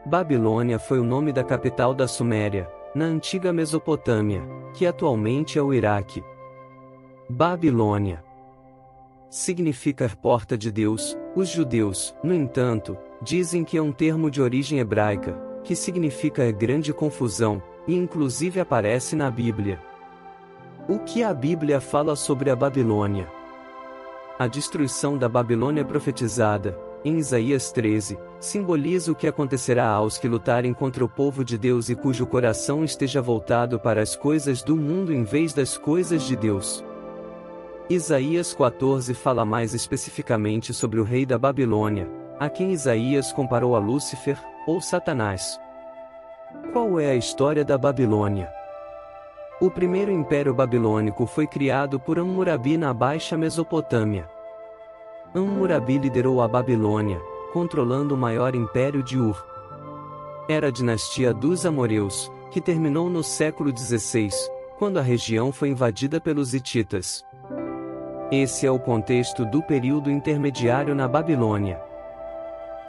Babilônia foi o nome da capital da Suméria, na antiga Mesopotâmia, que atualmente é o Iraque. Babilônia significa porta de Deus. Os judeus, no entanto, dizem que é um termo de origem hebraica, que significa grande confusão, e inclusive aparece na Bíblia. O que a Bíblia fala sobre a Babilônia? A destruição da Babilônia profetizada, em Isaías 13, simboliza o que acontecerá aos que lutarem contra o povo de Deus e cujo coração esteja voltado para as coisas do mundo em vez das coisas de Deus. Isaías 14 fala mais especificamente sobre o rei da Babilônia, a quem Isaías comparou a Lúcifer, ou Satanás. Qual é a história da Babilônia? O primeiro império babilônico foi criado por Hammurabi na Baixa Mesopotâmia. Hammurabi liderou a Babilônia, controlando o maior império de Ur. Era a dinastia dos Amoreus, que terminou no século XVI, quando a região foi invadida pelos hititas. Esse é o contexto do período intermediário na Babilônia.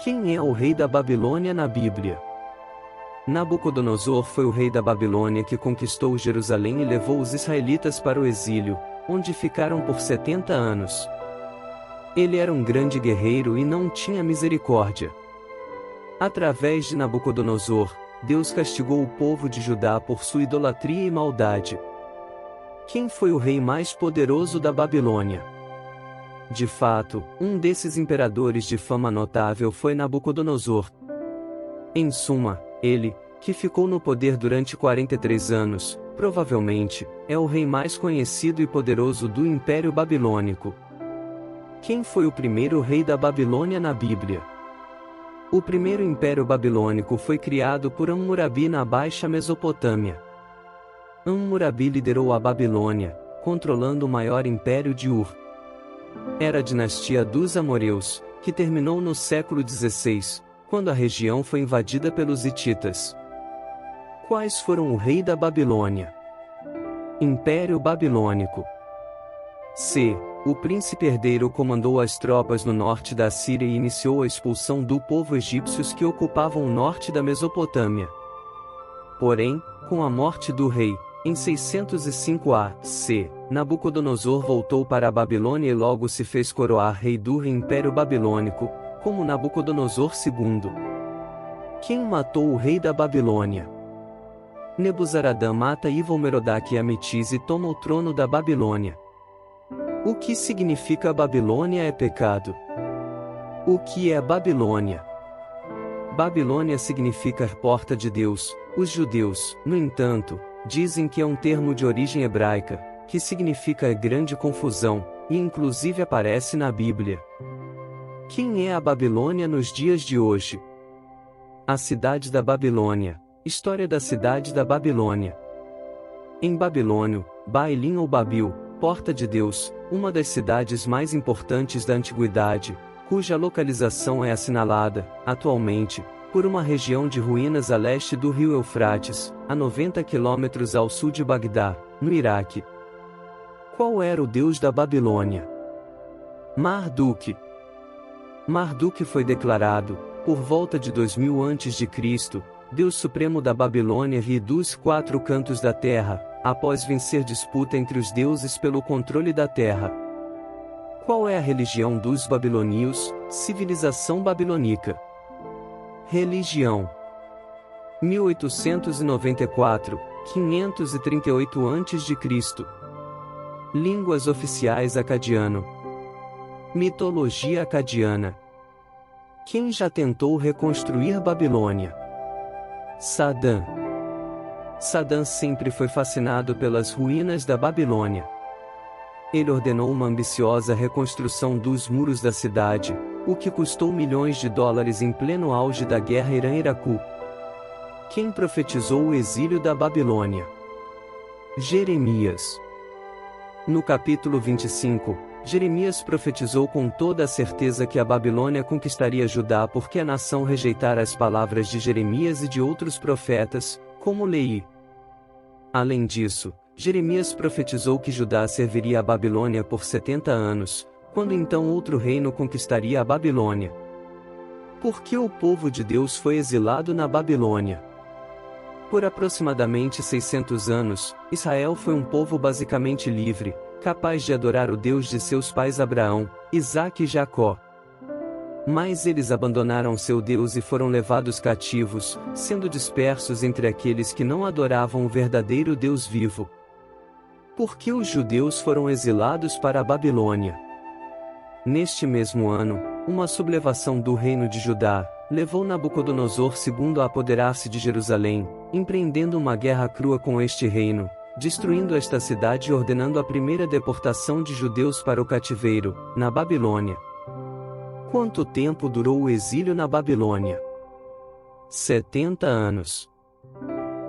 Quem é o rei da Babilônia na Bíblia? Nabucodonosor foi o rei da Babilônia que conquistou Jerusalém e levou os israelitas para o exílio, onde ficaram por 70 anos. Ele era um grande guerreiro e não tinha misericórdia. Através de Nabucodonosor, Deus castigou o povo de Judá por sua idolatria e maldade. Quem foi o rei mais poderoso da Babilônia? De fato, um desses imperadores de fama notável foi Nabucodonosor. Em suma, ele, que ficou no poder durante 43 anos, provavelmente, é o rei mais conhecido e poderoso do Império Babilônico. Quem foi o primeiro rei da Babilônia na Bíblia? O primeiro Império Babilônico foi criado por Hammurabi na Baixa Mesopotâmia. Hammurabi liderou a Babilônia, controlando o maior império de Ur. Era a dinastia dos Amoreus, que terminou no século XVI, quando a região foi invadida pelos hititas. Quais foram o rei da Babilônia? Império Babilônico. C. O príncipe herdeiro comandou as tropas no norte da Síria e iniciou a expulsão do povo egípcios que ocupavam o norte da Mesopotâmia. Porém, com a morte do rei, em 605 a.C., Nabucodonosor voltou para a Babilônia e logo se fez coroar rei do Império Babilônico, como Nabucodonosor II. Quem matou o rei da Babilônia? Nebuzaradã mata Evil-Merodach e Ametis e toma o trono da Babilônia. O que significa Babilônia é pecado? O que é Babilônia? Babilônia significa porta de Deus. Os judeus, no entanto, dizem que é um termo de origem hebraica, que significa grande confusão, e inclusive aparece na Bíblia. Quem é a Babilônia nos dias de hoje? A cidade da Babilônia. História da cidade da Babilônia. Em babilônio, Baalim ou Babil, porta de Deus, uma das cidades mais importantes da antiguidade, cuja localização é assinalada, atualmente, por uma região de ruínas a leste do rio Eufrates, a 90 quilômetros ao sul de Bagdá, no Iraque. Qual era o deus da Babilônia? Marduk. Marduk foi declarado, por volta de 2000 a.C., Deus Supremo da Babilônia e dos 4 cantos da terra, após vencer disputa entre os deuses pelo controle da terra. Qual é a religião dos babilônios? Civilização babilônica. Religião. 1894, 538 a.C. Línguas oficiais acadiano. Mitologia acadiana. Quem já tentou reconstruir Babilônia? Saddam. Saddam sempre foi fascinado pelas ruínas da Babilônia. Ele ordenou uma ambiciosa reconstrução dos muros da cidade, o que custou milhões de dólares em pleno auge da guerra Irã-Iraque. Quem profetizou o exílio da Babilônia? Jeremias. No capítulo 25, Jeremias profetizou com toda a certeza que a Babilônia conquistaria Judá porque a nação rejeitara as palavras de Jeremias e de outros profetas, como Leí. Além disso, Jeremias profetizou que Judá serviria a Babilônia por 70 anos, quando então outro reino conquistaria a Babilônia. Por que o povo de Deus foi exilado na Babilônia? Por aproximadamente 600 anos, Israel foi um povo basicamente livre, capaz de adorar o Deus de seus pais Abraão, Isaque e Jacó. Mas eles abandonaram seu Deus e foram levados cativos, sendo dispersos entre aqueles que não adoravam o verdadeiro Deus vivo. Por que os judeus foram exilados para a Babilônia? Neste mesmo ano, uma sublevação do reino de Judá levou Nabucodonosor II a apoderar-se de Jerusalém, empreendendo uma guerra crua com este reino, destruindo esta cidade e ordenando a primeira deportação de judeus para o cativeiro, na Babilônia. Quanto tempo durou o exílio na Babilônia? 70 anos.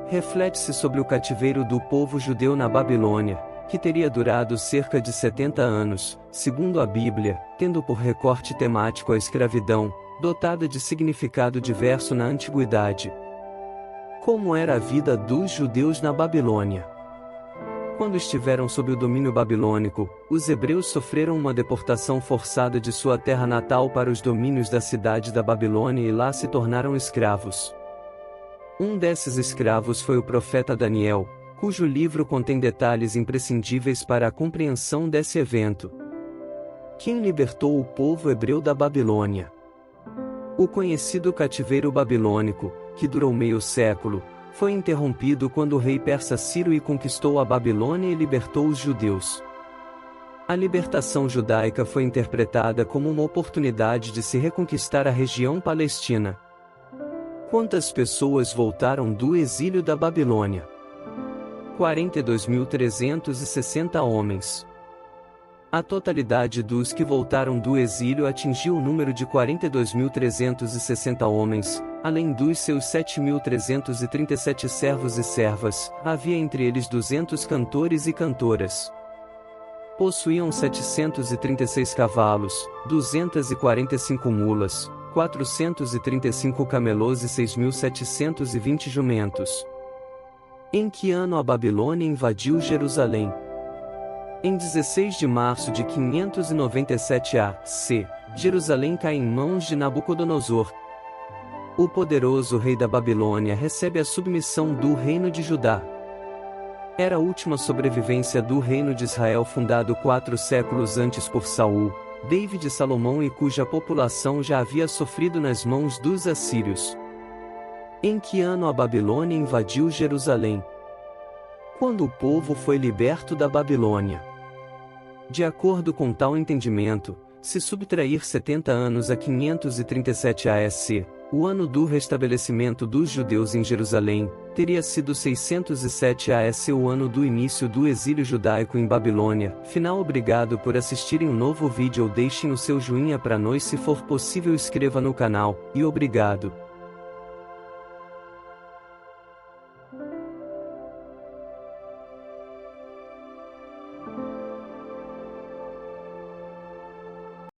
Reflete-se sobre o cativeiro do povo judeu na Babilônia, que teria durado cerca de 70 anos, segundo a Bíblia, tendo por recorte temático a escravidão, dotada de significado diverso na antiguidade. Como era a vida dos judeus na Babilônia? Quando estiveram sob o domínio babilônico, os hebreus sofreram uma deportação forçada de sua terra natal para os domínios da cidade da Babilônia e lá se tornaram escravos. Um desses escravos foi o profeta Daniel, cujo livro contém detalhes imprescindíveis para a compreensão desse evento. Quem libertou o povo hebreu da Babilônia? O conhecido cativeiro babilônico, que durou meio século, foi interrompido quando o rei persa Ciro I conquistou a Babilônia e libertou os judeus. A libertação judaica foi interpretada como uma oportunidade de se reconquistar a região palestina. Quantas pessoas voltaram do exílio da Babilônia? 42.360 homens. A totalidade dos que voltaram do exílio atingiu o número de 42.360 homens, além dos seus 7.337 servos e servas, havia entre eles 200 cantores e cantoras. Possuíam 736 cavalos, 245 mulas, 435 camelôs e 6.720 jumentos. Em que ano a Babilônia invadiu Jerusalém? Em 16 de março de 597 a.C., Jerusalém cai em mãos de Nabucodonosor. O poderoso rei da Babilônia recebe a submissão do reino de Judá. Era a última sobrevivência do reino de Israel fundado 4 séculos antes por Saul, David e Salomão e cuja população já havia sofrido nas mãos dos assírios. Em que ano a Babilônia invadiu Jerusalém? Quando o povo foi liberto da Babilônia? De acordo com tal entendimento, se subtrair 70 anos a 537 a.C., o ano do restabelecimento dos judeus em Jerusalém, teria sido 607 a.C., o ano do início do exílio judaico em Babilônia. Final. Obrigado por assistirem um novo vídeo ou deixem o seu joinha para nós, se for possível inscreva no canal, e obrigado.